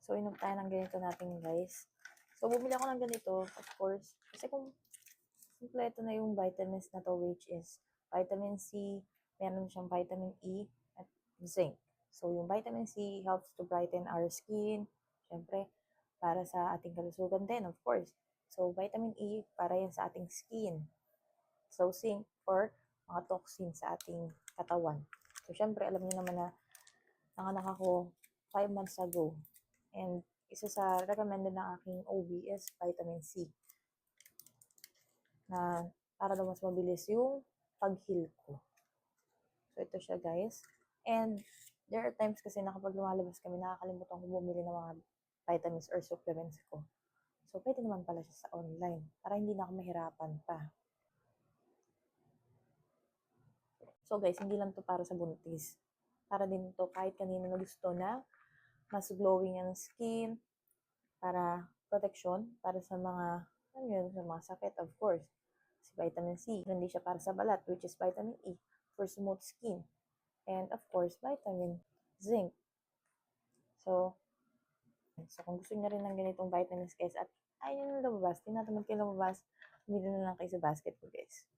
So, inom tayo ng ganito natin, guys. So, bumili ako ng ganito, of course. Kasi kung kompleto na yung vitamins na to, which is vitamin C, meron siyang vitamin E, at zinc. So, yung vitamin C helps to brighten our skin. Siyempre, para sa ating kalusugan din, of course. So, vitamin E, para yan sa ating skin. So, zinc for mga toxins sa ating katawan. So, syempre, alam niyo naman na nanganak ako 5 months ago. And isa sa recommended ng aking OB is vitamin C. Na para daw mas mabilis yung pag-heal ko. So, ito siya, guys. And there are times kasi na kapag lumalabas kami, nakakalimutan ko bumili ng mga vitamins or supplements ko. So, pwede naman pala siya sa online para hindi na ako mahirapan pa. So, guys, hindi lang to para sa buntis. Para din to kahit kanino na gusto na mas glowing ang skin, para protection, para sa mga, ano yun, sa mga sakit, of course. Si vitamin C, hindi siya para sa balat, which is vitamin E, for smooth skin. And of course, vitamin zinc. So kung gusto niyo rin ng ganitong vitamins, guys, at ayaw nyo lumabas, tinatamad kayo lumabas, bumili na lang kayo sa basket ko, guys.